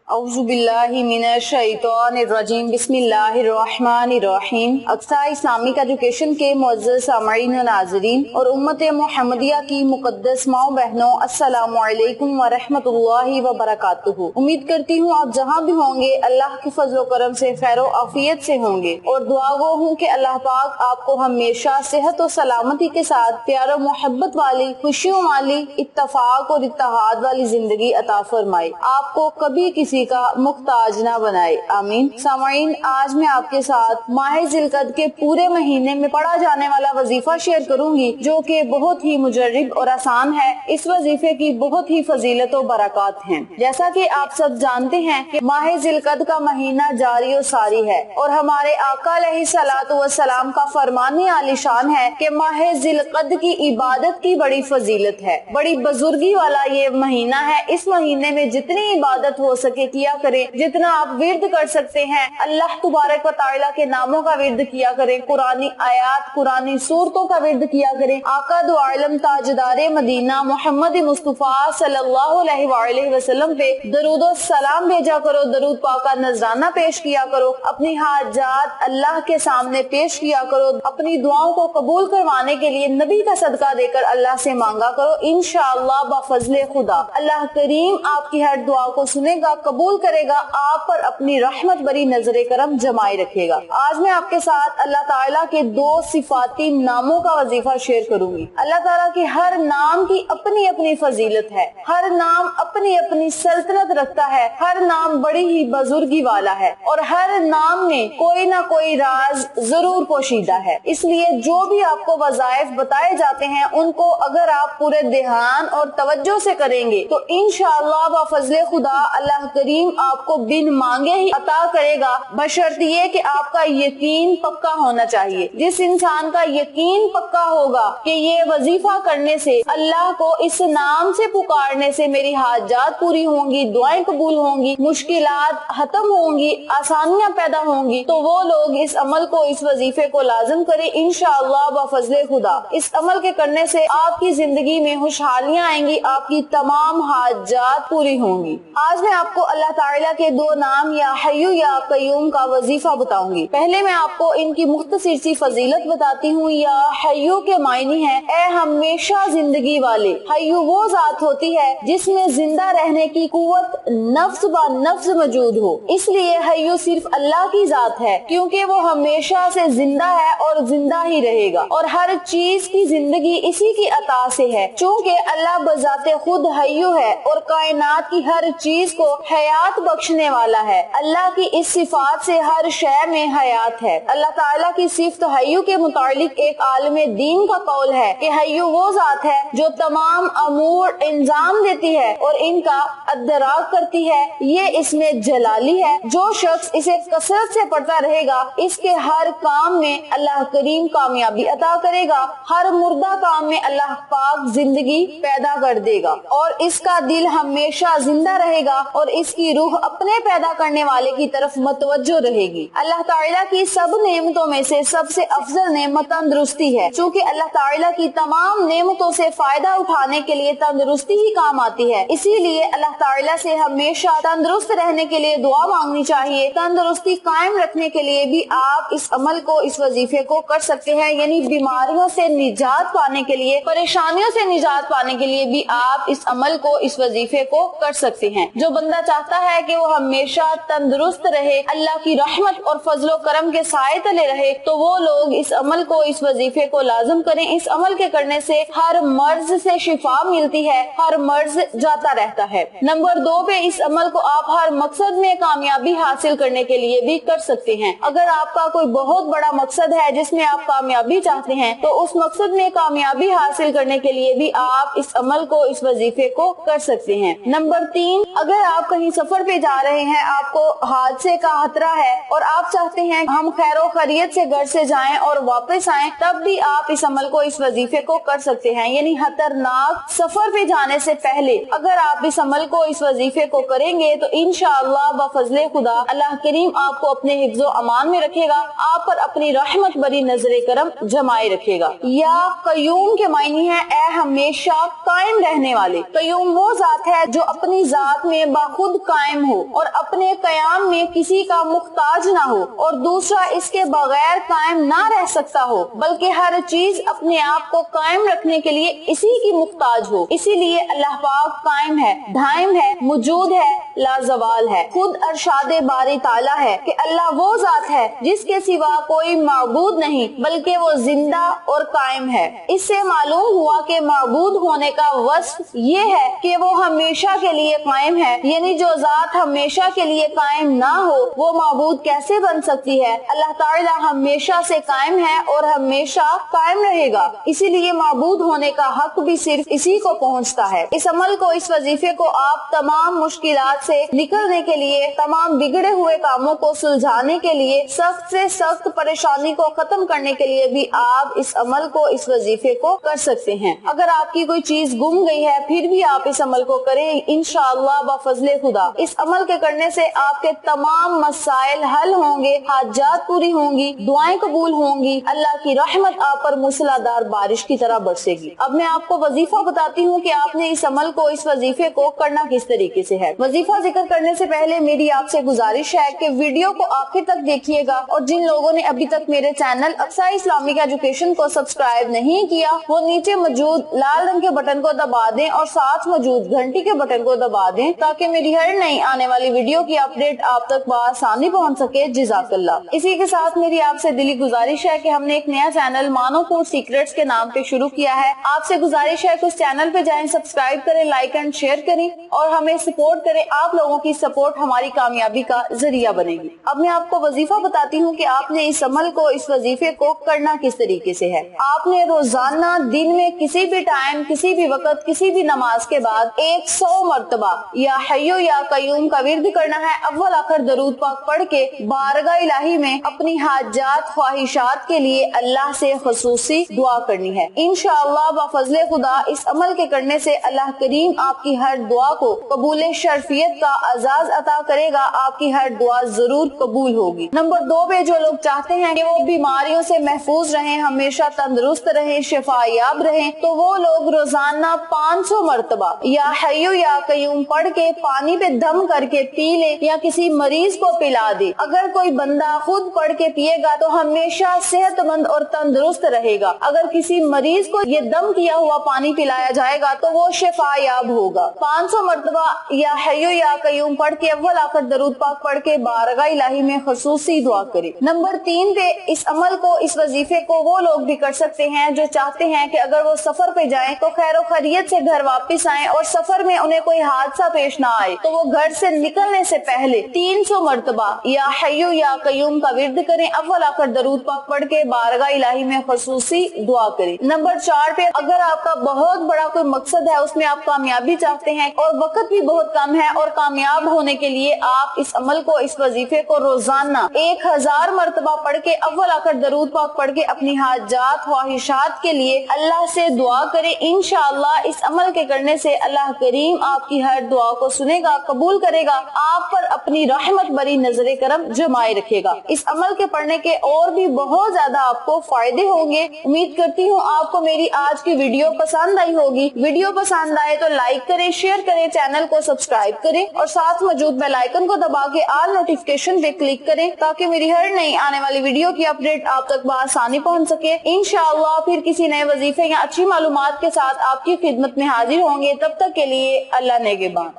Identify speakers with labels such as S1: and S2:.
S1: औज़ु बिल्लाहि मिनश शैतानिर रजीम बिस्मिल्लाहिर रहमानिर रहीम। Aqsa Islamic education के मुअज़्ज़ज़ सामईन व नाज़रीन और उम्मत मुहम्मदिया की मुक़द्दस माँ बहनों, अस्सलाम अलैकुम व रहमतुल्लाहि व बरकातुहू। उम्मीद करती हूँ आप जहाँ भी होंगे अल्लाह के फज़ल व करम से खैर व आफियत से होंगे और दुआ गो हूँ कि अल्लाह पाक आपको हमेशा सेहत और सलामती के साथ प्यार और मोहब्बत वाली, खुशियों वाली, इत्तफाक और इत्तेहाद वाली जिंदगी अता फरमाए, आपको कभी किसी का मुख्ताज ना बनाए, आमीन। सामईन, आज मैं आपके साथ माह जिलकद के पूरे महीने में पढ़ा जाने वाला वजीफा शेयर करूंगी, जो कि बहुत ही मुजर्रिब और आसान है। इस वजीफे की बहुत ही फजीलत और बरकत हैं। जैसा कि आप सब जानते हैं कि माह जिलकद का महीना जारी और सारी है और हमारे आका अलैहिस्सलातु वस्सलाम का फरमान आलिशान है कि माह जिलकद की इबादत की बड़ी फजीलत है, बड़ी बुजुर्गी वाला ये महीना है। इस महीने में जितनी इबादत हो सके किया करें, जितना आप विर्द कर सकते हैं अल्लाह तुबारक व तआला के नामों का विर्द किया करें, कुरानी आयात, कुरानी सूरतों का विर्द किया करें, आका दो आलम ताजदारे मदीना मोहम्मद मुस्तफा सल्लल्लाहु अलैहि वसल्लम पे दरूद और सलाम भेजा करो, दरूद पाक का नजराना पेश किया करो, अपनी हाजात अल्लाह के सामने पेश किया करो, अपनी दुआओं को कबूल करवाने के लिए नबी का सदका देकर अल्लाह से मांगा करो। इंशाअल्लाह बफज़ले खुदा अल्लाह करीम आपकी हर दुआ को सुनेगा, कबूल करेगा, आप पर अपनी रहमत भरी नजरे करम जमाए रखेगा। आज मैं आपके साथ अल्लाह ताला के दो सिफाती नामों का वजीफा शेयर करूंगी। अल्लाह ताला के हर नाम की अपनी अपनी फजीलत है, हर नाम अपनी अपनी सल्तनत रखता है, हर नाम बड़ी ही बुजुर्गी वाला है और हर नाम में कोई ना कोई राज जरूर पोशीदा है। इसलिए जो भी आपको वजाइफ बताए जाते हैं उनको अगर आप पूरे ध्यान और तवज्जो से करेंगे तो इंशाअल्लाह बफज़ले खुदा अल्लाह करीम आपको बिन मांगे ही अता करेगा, बशर्त ये कि आपका यकीन पक्का होना चाहिए। जिस इंसान का यकीन पक्का होगा कि ये वजीफा करने से, अल्लाह को इस नाम से पुकारने से मेरी हाजात पूरी होंगी, दुआएं कबूल होंगी, मुश्किलात खत्म होंगी, आसानियां पैदा होंगी, तो वो लोग इस अमल को, इस वजीफे को लाजम करें इंशाअल्लाह बफज़ले खुदा। इस अमल के करने से आपकी जिंदगी में खुशहालियां आएंगी, आपकी तमाम हाजात पूरी होंगी। आज मैं आपको अल्लाह ताला के दो नाम या हय्यू या कय्यूम का वजीफा बताऊंगी। पहले मैं आपको इनकी मुख्तसर सी फजीलत बताती हूँ। या हय्यू के मायने हैं ए हमेशा जिंदगी वाले। हय्यू वो जात होती है जिसमें जिंदा रहने की कुव्वत नफ्स ब नफ्स मौजूद हो, इसलिए हय्यू सिर्फ अल्लाह की जात है क्योंकि वो हमेशा से जिंदा है और जिंदा ही रहेगा और हर चीज की जिंदगी इसी की अता से है। चूँकि अल्लाह बजाते खुद हय्यू है और कायनात की हर चीज को हयात बख्शने वाला है, अल्लाह की इस सिफात से हर शय में हयात है। अल्लाह ताला की सिफत हय्यू के मुतालिक एक आलिम दीन का कौल है कि हय्यू वो जात है जो तमाम अमूर इंजाम देती है और इनका अदराक करती है। ये इसमें जलाली है। जो शख्स इसे कसरत से पढ़ता रहेगा इसके हर काम में अल्लाह करीम कामयाबी अता करेगा, हर मुर्दा काम में अल्लाह पाक जिंदगी पैदा कर देगा और इसका दिल हमेशा जिंदा रहेगा और इसकी रूह अपने पैदा करने वाले की तरफ मतवज्जो रहेगी। अल्लाह ताला की सब नेमतों में से सबसे अफजल नेमत तंदुरुस्ती है। चूँकि अल्लाह ताला की तमाम नेमतों से फायदा उठाने के लिए तंदुरुस्ती ही काम आती है, इसीलिए अल्लाह ताला से हमेशा तंदुरुस्त रहने के लिए दुआ मांगनी चाहिए। तंदुरुस्ती कायम रखने के लिए भी आप इस अमल को, इस वजीफे को कर सकते हैं। यानी बीमारियों से निजात पाने के लिए, परेशानियों से निजात पाने के लिए भी आप इस अमल को, इस वजीफे को कर सकते हैं। जो बंदा चाहता है कि वो हमेशा तंदुरुस्त रहे, अल्लाह की रहमत और फजलो करम के साए तले रहे, तो वो लोग इस अमल को, इस वजीफे को लाजम करें। इस अमल के करने से हर मर्ज से शिफा मिलती है, हर मर्ज जाता रहता है। नंबर 2 पे इस अमल को आप हर मकसद में कामयाबी हासिल करने के लिए भी कर सकते हैं। अगर आपका कोई बहुत बड़ा मकसद है जिसमें आप कामयाबी चाहते हैं तो उस मकसद में कामयाबी हासिल करने के लिए भी आप इस अमल को, इस वजीफे को कर सकते हैं। नंबर 3, अगर आप कहीं सफर पे जा रहे हैं, आपको हादसे का खतरा है और आप चाहते हैं हम खैरो खैरियत से घर से जाएं और वापस आएं, तब भी आप इस अमल को, इस वजीफे को कर सकते हैं। यानी खतरनाक सफर पे जाने से पहले अगर आप इस अमल को, इस वजीफे को करेंगे तो इंशाअल्लाह बफज़ले खुदा अल्लाह करीम आपको अपने हिफ्ज़ो अमान में रखेगा, आप पर अपनी रहमत भरी नजरे करम जमाए रखेगा। या कयूम के मायने है ए हमेशा कायम रहने वाले। कयूम वो जात है जो अपनी जात में बाखुद خود قائم ہو اور اپنے قیام میں کسی کا محتاج نہ ہو، اور دوسرا اس کے بغیر قائم نہ رہ سکتا ہو، بلکہ ہر چیز اپنے آپ کو قائم رکھنے کے لیے اسی کی محتاج ہو۔ اسی لیے اللہ پاک قائم ہے، دائم ہے، موجود ہے، لازوال ہے۔ خود ارشاد باری تعالیٰ ہے کہ اللہ وہ ذات ہے جس کے سوا کوئی معبود نہیں، بلکہ وہ زندہ اور قائم ہے۔ اس سے معلوم ہوا کہ معبود ہونے کا وصف یہ ہے کہ وہ ہمیشہ کے لیے قائم ہے، یعنی جو ذات ہمیشہ کے لیے قائم نہ ہو وہ معبود کیسے بن سکتی ہے؟ اللہ تعالیٰ ہمیشہ سے قائم ہے اور ہمیشہ قائم رہے گا، اسی لیے معبود ہونے کا حق بھی صرف اسی کو پہنچتا ہے۔ اس عمل کو، اس وظیفے کو آپ تمام مشکلات سے نکلنے کے لیے، تمام بگڑے ہوئے کاموں کو سلجھانے کے لیے، سخت سے سخت پریشانی کو ختم کرنے کے لیے بھی آپ اس عمل کو، اس وظیفے کو کر سکتے ہیں۔ اگر آپ کی کوئی چیز گم گئی ہے پھر بھی آپ اس عمل کو کریں، انشاءاللہ بفضل خدا اس عمل کے کرنے سے آپ کے تمام مسائل حل ہوں گے، حاجات پوری ہوں گی، دعائیں قبول ہوں گی، اللہ کی رحمت آپ پر موسلادھار بارش کی طرح برسے گی۔ اب میں آپ کو وظیفہ بتاتی ہوں کہ آپ نے اس عمل کو، اس وظیفے کو کرنا کس طریقے سے ہے۔ وظیفہ ذکر کرنے سے پہلے میری آپ سے گزارش ہے کہ ویڈیو کو آخر تک دیکھیے گا، اور جن لوگوں نے ابھی تک میرے چینل اقسا اسلامک ایجوکیشن کو سبسکرائب نہیں کیا وہ نیچے موجود لال رنگ کے بٹن کو دبا دیں اور ساتھ موجود گھنٹی کے بٹن کو دبا دیں تاکہ میری ہر نئی آنے والی ویڈیو کی اپڈیٹ آپ تک بآسانی پہنچ سکے۔ جزاک اللہ۔ اسی کے ساتھ میری آپ سے دلی گزارش ہے کہ ہم نے ایک نیا چینل مانو فوڈ سیکرٹس کے نام پہ شروع کیا ہے۔ آپ سے گزارش ہے کہ اس چینل پہ جائیں، سبسکرائب کریں، لائک اینڈ شیئر کریں اور ہمیں سپورٹ کریں۔ آپ لوگوں کی سپورٹ ہماری کامیابی کا ذریعہ بنے گی۔ اب میں آپ کو وظیفہ بتاتی ہوں کہ آپ نے اس عمل کو، اس وظیفے کو کرنا کس طریقے سے ہے۔ آپ نے روزانہ دن میں کسی بھی ٹائم، کسی بھی وقت، کسی بھی نماز کے بعد 100 مرتبہ یا ہیو یا قیوم کا ورد کرنا ہے۔ اول آخر درود پاک پڑھ کے بارگاہ الہی میں اپنی حاجات، خواہشات کے لیے اللہ سے خصوصی دعا کرنی ہے۔ انشاءاللہ بفضل خدا اس عمل کے کرنے سے اللہ کریم آپ کی ہر دعا کو قبول شرفیت کا اعزاز عطا کرے گا، آپ کی ہر دعا ضرور قبول ہوگی۔ نمبر 2 پہ جو لوگ چاہتے ہیں کہ وہ بیماریوں سے محفوظ رہیں، ہمیشہ تندرست رہیں، شفا یاب رہیں، تو وہ لوگ روزانہ 500 مرتبہ یا ہیو یا قیوم پڑھ کے پانی پہ دم کر کے پی لے یا کسی مریض کو پلا دے۔ اگر کوئی بندہ خود پڑھ کے پیے گا تو ہمیشہ صحت مند اور تندرست رہے گا، اگر کسی مریض کو یہ دم کیا ہوا پانی پلایا جائے گا تو وہ شفا یاب ہوگا۔ 500 مرتبہ یا ہیو یا قیوم پڑھ کے اول آخر درود پاک پڑھ کے بارگاہ الہی میں خصوصی دعا کرے۔ نمبر 3 پہ اس عمل کو، اس وظیفے کو وہ لوگ بھی کر سکتے ہیں جو چاہتے ہیں کہ اگر وہ سفر پہ جائیں تو خیر و خیریت سے گھر واپس آئیں اور سفر میں انہیں کوئی حادثہ پیش نہ آئے، تو وہ گھر سے نکلنے سے پہلے 300 مرتبہ یا ہیو یا قیوم کا ورد کریں، اول آخر درود پاک پڑھ کے بارگاہ الہی میں خصوصی دعا کریں۔ نمبر 4 پہ اگر آپ کا بہت بڑا کوئی مقصد ہے، اس میں آپ کامیابی چاہتے ہیں اور وقت بھی بہت کم ہے، اور کامیاب ہونے کے لیے آپ اس عمل کو، اس وظیفے کو روزانہ 1000 مرتبہ پڑھ کے اول آخر درود پاک پڑھ کے اپنی حاجات، خواہشات کے لیے اللہ سے دعا کریں۔ انشاءاللہ اس عمل کے کرنے سے اللہ کریم آپ کی ہر دعا کو سنے گا، قبول کرے گا، آپ پر اپنی رحمت بری نظر کرم جمائے رکھے گا۔ اس عمل کے پڑھنے کے اور بھی بہت زیادہ آپ کو فائدے ہوں گے۔ امید کرتی ہوں آپ کو میری آج کی ویڈیو پسند آئی ہوگی۔ ویڈیو پسند آئے تو لائک کریں، شیئر کریں، چینل کو سبسکرائب کریں اور ساتھ موجود بیل آئیکن کو دبا کے آل نوٹیفیکیشن پہ کلک کریں تاکہ میری ہر نئی آنے والی ویڈیو کی اپڈیٹ آپ تک بآسانی پہنچ سکے۔ انشاءاللہ پھر کسی نئے وظیفے یا اچھی معلومات کے ساتھ آپ کی خدمت میں حاضر ہوں گے۔ تب تک کے لیے اللہ نگہبان۔